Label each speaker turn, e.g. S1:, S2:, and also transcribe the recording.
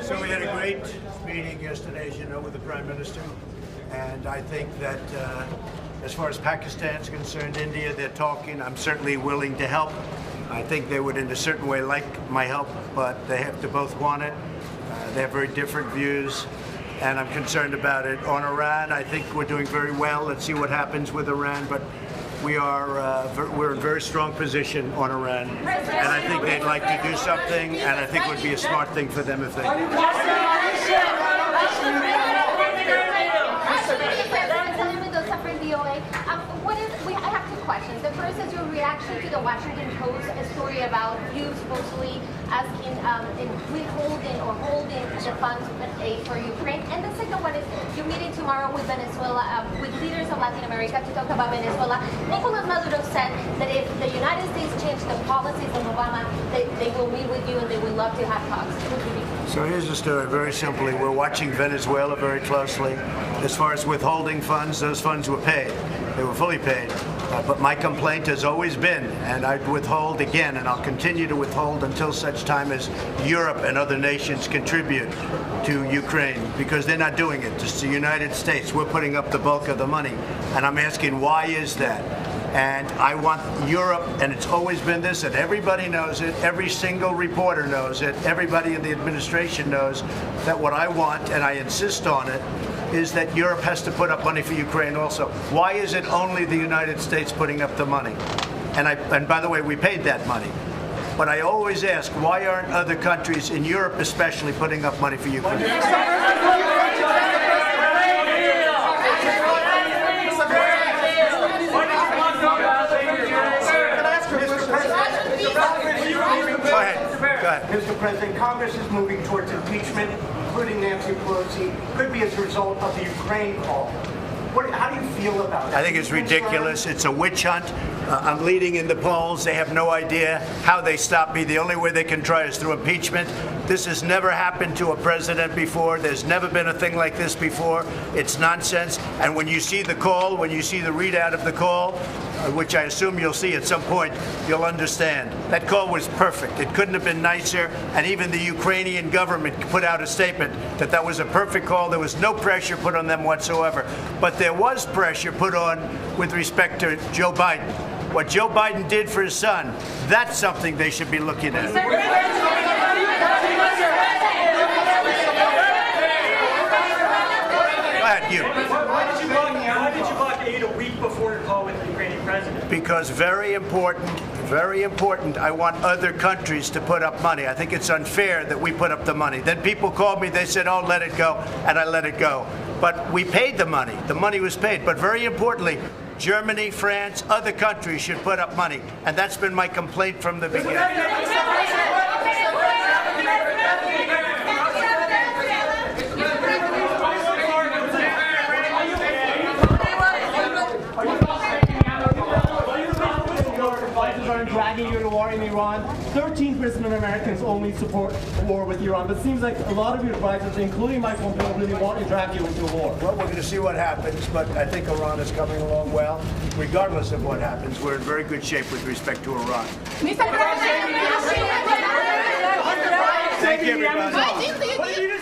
S1: So we had a great meeting yesterday, as you know, with the Prime Minister, and I think that as far as Pakistan's concerned, India, they're talking. I'm certainly willing to help. I think they would, in a certain way, like my help, but they have to both want it. They have very different views, and I'm concerned about it. On Iran, I think we're doing very well. Let's see what happens with Iran, but we're in a very strong position on Iran, and I think they'd like to do something, and I think it would be a smart thing for them if they did.
S2: I have two questions. The first is your reaction to the Washington Post story about you supposedly asking withholding or holding the funds with aid for Ukraine. And the second one is you're meeting tomorrow with Venezuela, with leaders of Latin America to talk about Venezuela. Nicolas Maduro said that if the United States changed the policies of Obama, they will meet with you and they would love to have talks.
S1: So here's the story, very simply. We're watching Venezuela very closely. As far as withholding funds, those funds were paid. They were fully paid. But my complaint has always been, and I'd withhold again, and I'll continue to withhold until such time as Europe and other nations contribute to Ukraine, because they're not doing it. It's the United States. We're putting up the bulk of the money. And I'm asking, why is that? And I want Europe, and it's always been this, and everybody knows it, every single reporter knows it, everybody in the administration knows that what I want, and I insist on it, is that Europe has to put up money for Ukraine also. Why is it only the United States putting up the money? And by the way, we paid that money. But I always ask, why aren't other countries, in Europe especially, putting up money for Ukraine?
S3: Mr. President, Congress is moving towards impeachment, including Nancy Pelosi, could be as a result of the Ukraine call. How do you feel about it?
S1: I think it's ridiculous. It's a witch hunt. I'm leading in the polls. They have no idea how they stop me. The only way they can try is through impeachment. This has never happened to a president before. There's never been a thing like this before. It's nonsense. And when you see the call, when you see the readout of the call, which I assume you'll see at some point, you'll understand. That call was perfect. It couldn't have been nicer. And even the Ukrainian government put out a statement that that was a perfect call. There was no pressure put on them whatsoever. But there was pressure put on with respect to Joe Biden. What Joe Biden did for his son, that's something they should be looking at. Go ahead, you.
S4: Why did you block aid a week before your call with the Ukrainian president?
S1: Because very important, I want other countries to put up money. I think it's unfair that we put up the money. Then people called me, they said, oh, let it go, and I let it go. But we paid the money. The money was paid. But very importantly, Germany, France, other countries should put up money. And that's been my complaint from the beginning.
S4: Dragging you to war in Iran. 13% of Americans only support war with Iran. But it seems like a lot of your advisors, including Mike Pompeo, really want to drag you into a war.
S1: Well, we're going to see what happens, but I think Iran is coming along well. Regardless of what happens, we're in very good shape with respect to Iran.
S2: Mr. President,
S1: Thank you, everybody.